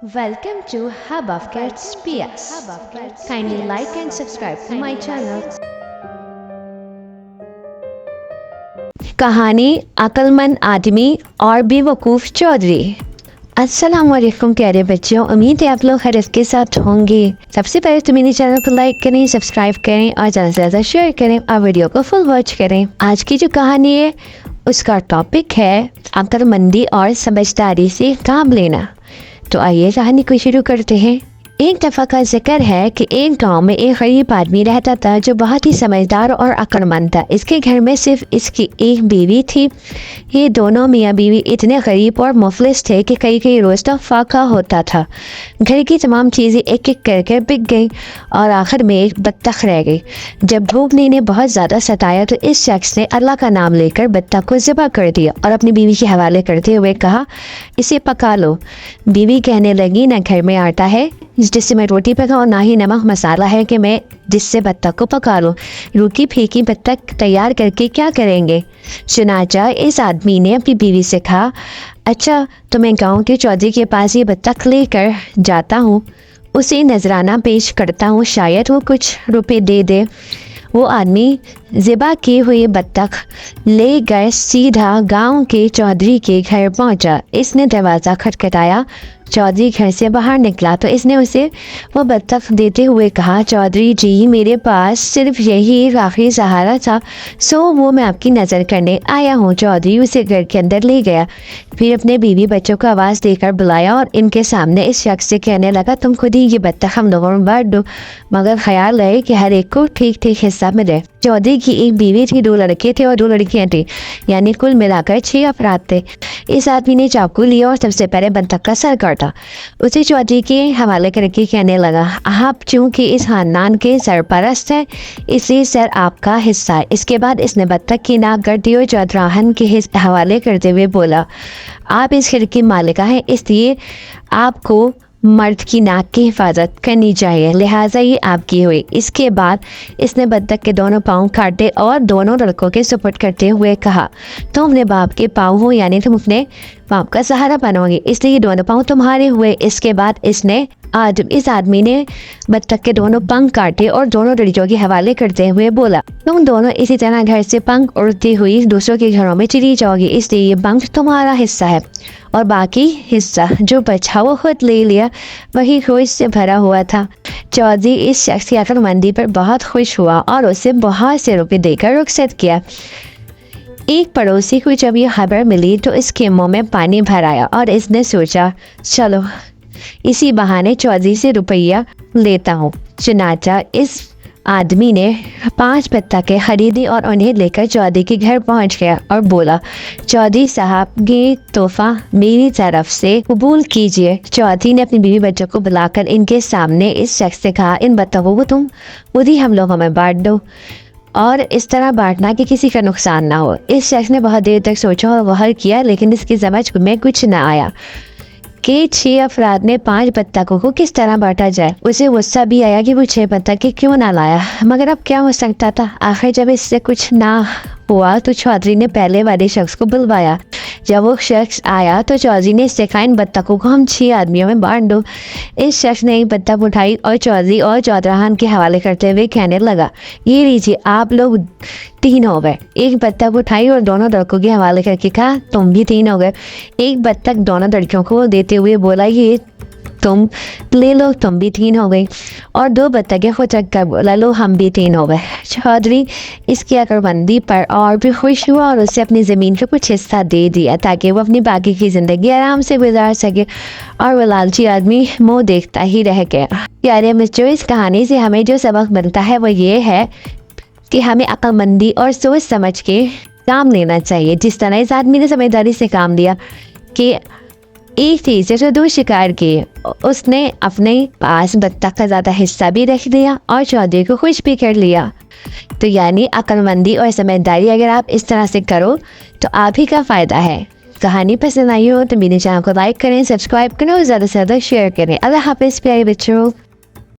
Welcome to Hub of Kids PS. Kindly like and subscribe to my channel. कहानी अक्लमंद आदमी और बेवकूफ़ चौधरी। अस्सलाम वालेकुम प्यारे बच्चों, उम्मीद है आप लोग खैरियत के साथ होंगे। सबसे पहले तो मेरे चैनल को लाइक करें, सब्सक्राइब करें और ज़्यादा से ज़्यादा शेयर करें और वीडियो को फुल वॉच करें। आज की जो कहानी है उसका टॉपिक है अक्लमंदी और समझदारी से काम लेना। तो आइए कहानी को शुरू करते हैं। एक दफ़ा का जिक्र है कि एक गांव में एक गरीब आदमी रहता था जो बहुत ही समझदार और अक्लमंद था। इसके घर में सिर्फ इसकी एक बीवी थी। ये दोनों मियाँ बीवी इतने गरीब और मुफलिस थे कि कई कई रोज़ तो फाका होता था। घर की तमाम चीज़ें एक एक करके बिक गई और आखिर में एक बत्तख रह गई। जब भूख ने बहुत ज़्यादा सताया तो इस शख्स ने अल्लाह का नाम लेकर बत्तख को ज़िबा कर दिया और अपनी बीवी के हवाले करते हुए कहा, इसे पका लो। बीवी कहने लगी, ना घर में आटा है जिससे मैं रोटी पकाऊँ, ना ही नमक मसाला है कि मैं जिससे बत्तख को पका लूँ। रूखी फीकी बत्तख तैयार करके क्या करेंगे। चुनाचा इस आदमी ने अपनी बीवी से कहा, अच्छा तो मैं गाँव के चौधरी के पास ये बत्तख लेकर जाता हूँ, उसे नजराना पेश करता हूँ, शायद वो कुछ रुपए दे दे। वो आदमी ज़िबा किए हुए बत्तख ले गए सीधा गांव के चौधरी के घर पहुंचा। इसने दरवाज़ा खटखटाया। चौधरी घर से बाहर निकला तो इसने उसे वो बत्तख देते हुए कहा, चौधरी जी मेरे पास सिर्फ यही एक आखिरी सहारा था, सो वो मैं आपकी नज़र करने आया हूँ। चौधरी उसे घर के अंदर ले गया, फिर अपने बीवी बच्चों को आवाज़ देकर बुलाया और इनके सामने इस शख्स से कहने लगा, तुम खुद ही ये बत्तख हम लोगों में बांट दो, मगर ख्याल रहे कि हर एक को ठीक ठीक हिस्सा मिले। चौधरी की एक बीवी थी, 2 लड़के थे और 2 लड़कियां थी, यानी कुल मिलाकर 6 अफराद थे। इस आदमी ने चाकू लिया और सबसे पहले बत्तख का सर काटा। उसे चौधरी के हवाले करके कहने लगा, आप चूँकि इस खानदान के सरपरस्त हैं इसलिए सर आपका हिस्सा है। इसके बाद इसने बत्तख की नाक गढ़ी और चौधराहन के हवाले करते हुए बोला, आप इस घर की मालिका हैं, इसलिए आपको मर्द की नाक की हिफाजत करनी चाहिए, लिहाजा ये आपकी हुई। इसके बाद इसने बत्तख के दोनों पाँव काटे और दोनों लड़कों के सुपुर्द करते हुए कहा, तुम अपने बाप के पाँव हो, यानी तुम अपने बाप का सहारा बनोगे, इसलिए ये दोनों पाँव तुम्हारे हुए। इसके बाद इस आदमी ने बत्तख के दोनों पंख काटे और दोनों लड़कियों के हवाले करते हुए बोला, तुम दोनों इसी तरह घर से पंख उड़ती हुई दूसरों के घरों में चली जाओगी, इसलिए ये पंख तुम्हारा हिस्सा है और बाकी हिस्सा जो बचा वो खुद ले लिया। वही खुश से भरा हुआ था। चौधरी इस शख्स की अक्लमंदी पर बहुत खुश हुआ और उसे बहुत से रुपए देकर रुखसत किया। एक पड़ोसी को जब ये खबर मिली तो इसके मुंह में पानी भर आया और इसने सोचा, चलो इसी बहाने चौधरी से रुपया लेता हूँ। चुनाचा इस आदमी ने 5 बत्तखें खरीदी और उन्हें लेकर चौधरी के घर पहुंच गया और बोला, चौधरी साहब ये तोहफा मेरी तरफ से कबूल कीजिए। चौधरी ने अपनी बीवी बच्चों को बुलाकर इनके सामने इस शख्स से कहा, इन बत्तखों को तुम खुद ही हम लोगों में बांट दो और इस तरह बांटना कि किसी का नुकसान ना हो। इस शख्स ने बहुत देर तक सोचा और वहर किया, लेकिन इसकी समझ में कुछ न आया कि 6 अफराद ने 5 बत्तखों को किस तरह बांटा जाए। उसे गुस्सा भी आया कि वो 6 बत्तखें क्यों ना लाया, मगर अब क्या हो सकता था। आखिर जब इससे कुछ ना हुआ तो चौधरी ने पहले वाले शख्स को बुलवाया। जब वो शख्स आया तो चौधरी ने इससे कहा, इन बत्तखों को हम 6 आदमियों में बांट दो। इस शख्स ने एक बत्तख उठाई और चौधरी और चौधराहन के हवाले करते हुए कहने लगा, ये लीजिए आप लोग 3 हो गए। एक बत्तख उठाई और दोनों लड़कों के हवाले करके कहा, तुम भी 3 हो गए। एक बत्तख दोनों लड़कियों को देते हुए बोला, ये तुम ले लो, तुम भी 3 हो गई। और 2 बत्तखें खुद रख कर बोला, लो हम भी 3 हो गए। चौधरी इसकी अक्लमंदी पर और भी खुश हुआ और उसे अपनी ज़मीन का कुछ हिस्सा दे दिया ताकि वो अपनी बाकी की ज़िंदगी आराम से गुजार सके। और वो लालची आदमी मुँह देखता ही रह गया। प्यारे बच्चों, इस कहानी से हमें जो सबक मिलता है वो ये है कि हमें अक्लमंदी और सोच समझ के काम लेना चाहिए। जिस तरह इस आदमी ने समझदारी से काम लिया कि एक चीज़ से 2 शिकार किए, उसने अपने पास बत्तख का ज़्यादा हिस्सा भी रख दिया और चौधरी को खुश भी कर लिया। तो यानी अक्लमंदी और समझदारी अगर आप इस तरह से करो तो आप ही का फ़ायदा है। कहानी पसंद आई हो तो मेरे चैनल को लाइक करें, सब्सक्राइब करें और ज़्यादा से ज़्यादा शेयर करें। अल्लाह हाफ़िज़ प्यारे बच्चों।